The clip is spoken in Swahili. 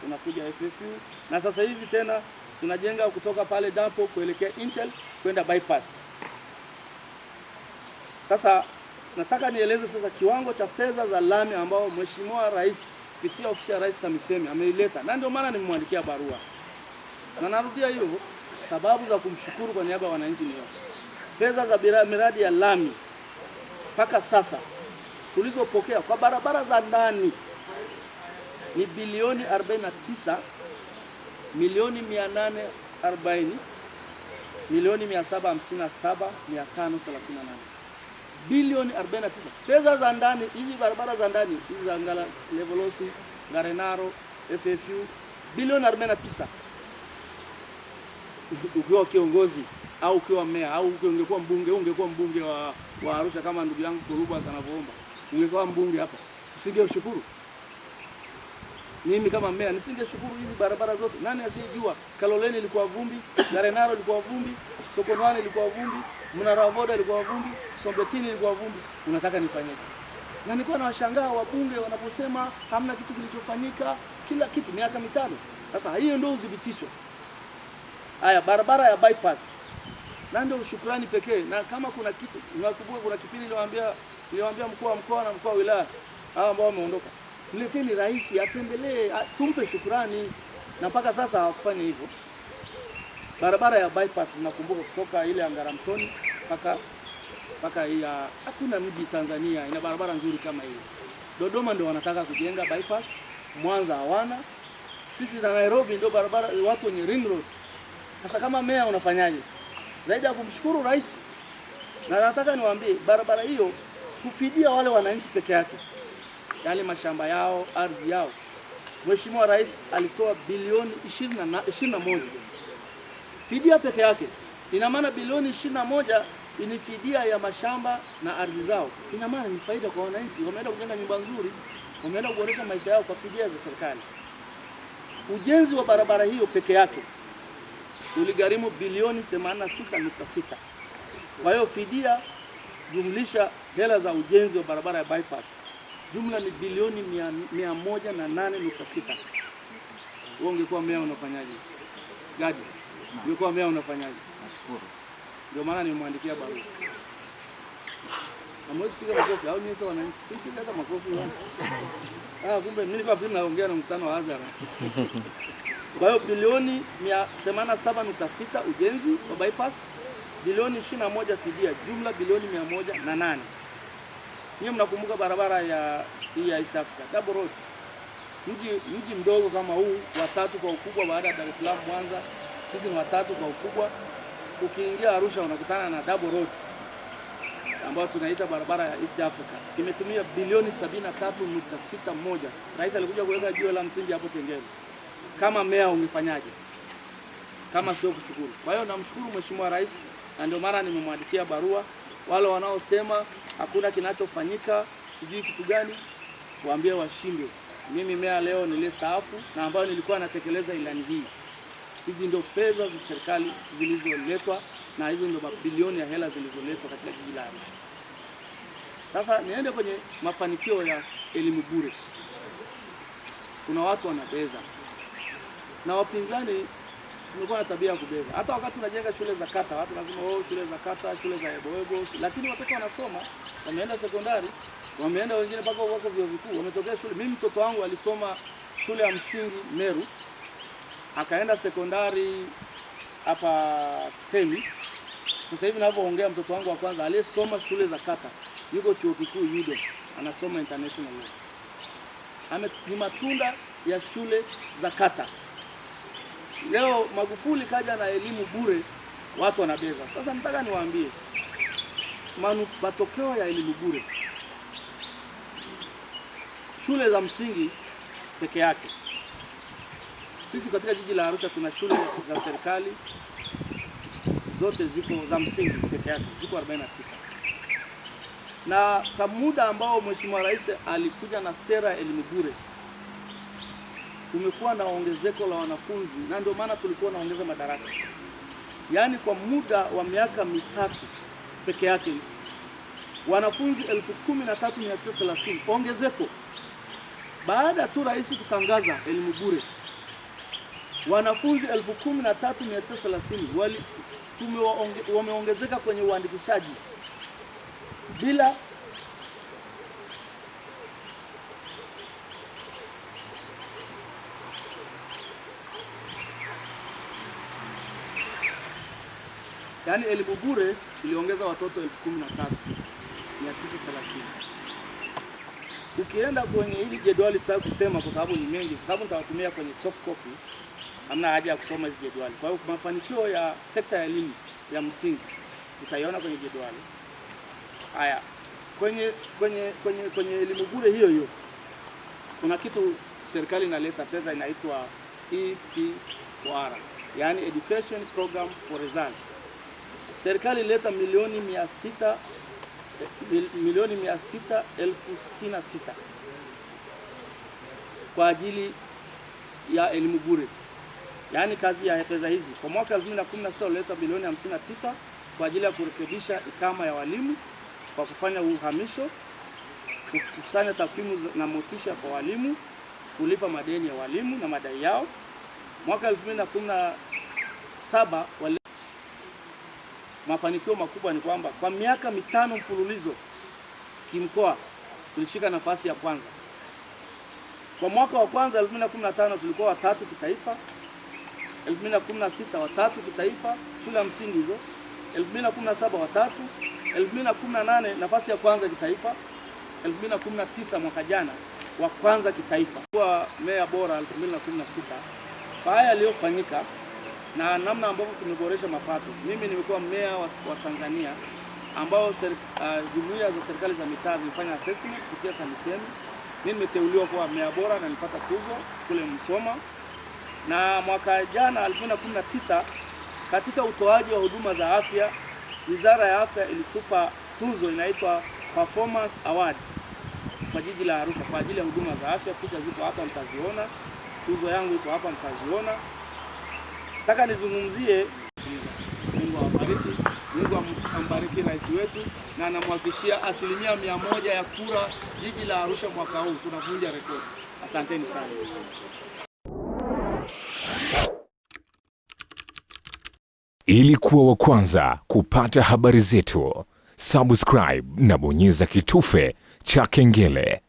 unakuja FFU, na sasa hivi tena tunajenga kutoka pale Dampo kuelekea Intel kwenda bypass. Sasa nataka nieleze sasa kiwango cha fedha za lami ambao Mheshimiwa Rais kupitia ofisi ya Rais TAMISEMI ameileta, na ndio maana nimemwandikia barua. Na narudia hiyo sababu za kumshukuru kwa niaba ya wananchi ni fedha za miradi ya lami mpaka sasa tulizopokea kwa barabara za ndani ni bilioni 49 milioni 840 milioni 757 538 bilioni 49 fedha za ndani. Hizi barabara za ndani hizi za Ngala, Levolosi, Ngarenaro, FFU bilioni 49. Ukiwa kiongozi au ukiwa meya au ungekuwa mbunge wa Arusha kama ndugu yangu Kurubas anavyoomba, ungekuwa mbunge hapa, usingeshukuru? Mimi kama meya nisingeshukuru hizi barabara zote? Nani asiyejua Kaloleni ilikuwa vumbi, Ngarenaro ilikuwa vumbi, Sokonwane ilikuwa vumbi, Mnara Boda ilikuwa vumbi, Sombetini ilikuwa vumbi. Unataka nifanyeje? Na nilikuwa nawashangaa wabunge wanaposema hamna kitu kilichofanyika, kila kitu miaka mitano. Sasa hiyo ndio udhibitisho. Haya, barabara ya bypass na ndio shukrani pekee. Na kama kuna kitu unakumbuka, kuna kipindi niliwaambia mkuu wa mkoa na mkuu wa wilaya hao ambao wameondoka, mleteni rais atembelee, tumpe shukrani, na mpaka sasa hawakufanya hivyo. Barabara ya bypass mnakumbuka, kutoka ile Ngaramtoni mpaka hii, hakuna mji Tanzania ina barabara nzuri kama hiyo. Dodoma ndio wanataka kujenga bypass, Mwanza hawana, sisi na Nairobi ndio barabara watu wenye ring road. Sasa kama meya unafanyaje zaidi ya kumshukuru rais? Na nataka niwaambie barabara hiyo kufidia wale wananchi peke yake, yale mashamba yao, ardhi yao. Mheshimiwa Rais alitoa bilioni 21 fidia peke yake. Ina maana bilioni 21 ni fidia ya mashamba na ardhi zao. Ina maana ni faida kwa wananchi, wameenda kujenga nyumba nzuri, wameenda kuboresha maisha yao kwa fidia za serikali. Ujenzi wa barabara hiyo peke yake uligharimu bilioni 86.6. Kwa hiyo fidia jumlisha hela za ujenzi wa barabara ya bypass jumla ni bilioni 108.6. Wewe ungekuwa meya unafanyaje? Gadi, ungekuwa meya unafanyaje? Nashukuru. Ndio maana nimemwandikia barua. Hamwezi piga makofi au nyinyi wananchi? Si piga hata makofi. Kumbe mimi nilikuwa fikiri naongea na mkutano wa hadhara. Kwa hiyo bilioni 87.6 ujenzi wa bypass, bilioni 21 fidia, jumla bilioni 108. Nyinyi mnakumbuka barabara ya East Africa Double Road, mji mdogo kama huu, watatu kwa ukubwa baada ya Dar es Salaam, Mwanza, sisi ni watatu kwa ukubwa. Ukiingia Arusha unakutana na Double Road ambayo tunaita barabara ya East Africa. Imetumia bilioni 73.61. Rais alikuja kuweka jiwe la msingi hapo Tengele. Kama meya ungefanyaje kama sio kushukuru? Kwa hiyo namshukuru Mheshimiwa Rais, na ndio maana nimemwandikia barua. Wale wanaosema hakuna kinachofanyika sijui kitu gani, waambie washinde. Mimi meya leo nilistaafu na ambayo nilikuwa natekeleza ilani hii. Hizi ndio fedha za serikali zilizoletwa, na hizo ndio mabilioni ya hela zilizoletwa katika jiji la Arusha. Sasa niende kwenye mafanikio ya elimu bure. Kuna watu wanabeza, na wapinzani tumekuwa na tabia ya kubeza. Hata wakati tunajenga shule za kata, watu wanasema shule za kata, shule za eboego, lakini watoto wanasoma, wameenda sekondari, wameenda wengine mpaka wako vyuo vikuu, wametokea shule. Mimi mtoto wangu alisoma shule ya msingi Meru, akaenda sekondari hapa Temi. Sasa hivi ninapoongea mtoto wangu wa kwanza aliyesoma shule za kata yuko chuo kikuu UDOM, anasoma international law. Ni matunda ya shule za kata. Leo Magufuli kaja na elimu bure, watu wanabeza. Sasa nataka niwaambie matokeo ya elimu bure. Shule za msingi peke yake, sisi katika jiji la Arusha tuna shule za serikali zote ziko za msingi peke yake ziko 49. Na kwa muda ambao Mheshimiwa Rais alikuja na sera ya elimu bure, tumekuwa na ongezeko la wanafunzi, na ndio maana tulikuwa naongeza madarasa. Yaani kwa muda wa miaka mitatu peke yake wanafunzi 13,930 ongezeko. Baada tu rais kutangaza elimu bure, wanafunzi 13,930 wameongezeka kwenye uandikishaji bila yaani elimu bure iliongeza watoto 13,930. Ukienda kwenye hili jedwali sitaki kusema kwa sababu ni mengi, kwa sababu nitawatumia kwenye soft copy. Hamna haja ya kusoma hizi jedwali. Kwa hiyo mafanikio ya sekta ya elimu ya msingi utaiona kwenye jedwali. Haya, kwenye elimu bure hiyo kuna kitu serikali inaleta fedha inaitwa EPR, yani Education Program for Result. Serikali ileta milioni 600,066 kwa ajili ya elimu bure. Yaani kazi ya fedha hizi kwa mwaka 2016 ileta milioni 59 kwa ajili ya kurekebisha ikama ya walimu kwa kufanya uhamisho, kukusanya takwimu na motisha kwa walimu, kulipa madeni ya walimu na madai yao. Mwaka 2017 mafanikio makubwa ni kwamba kwa miaka 5 mfululizo kimkoa tulishika nafasi ya kwanza. Kwa mwaka wa kwanza 2015 tulikuwa watatu kitaifa, 2016 watatu kitaifa, shule ya msingi hizo, 2017 watatu, 2018 nafasi ya kwanza kitaifa, 2019 mwaka jana wa kwanza kitaifa. Kwa meya bora 2016. Kwa haya yaliyofanyika na namna ambavyo tumeboresha mapato. Mimi nimekuwa meya wa Tanzania ambao jumuiya za serikali za mitaa zilifanya assessment kupitia TAMISEMI. Mimi nimeteuliwa kuwa meya bora na nilipata tuzo kule Msoma. Na mwaka jana 2019 katika utoaji wa huduma za afya, Wizara ya Afya ilitupa tuzo inaitwa Performance Award kwa jiji la Arusha kwa ajili ya huduma za afya. Picha ziko hapa mtaziona. Tuzo yangu iko hapa mtaziona. Nataka nizungumzie Mungu awabariki. Mungu ambariki rais wetu na anamhakikishia 100% ya kura jiji la Arusha mwaka huu. Tunavunja rekodi. Asanteni sana. Ili kuwa wa kwanza kupata habari zetu, subscribe na bonyeza kitufe cha kengele.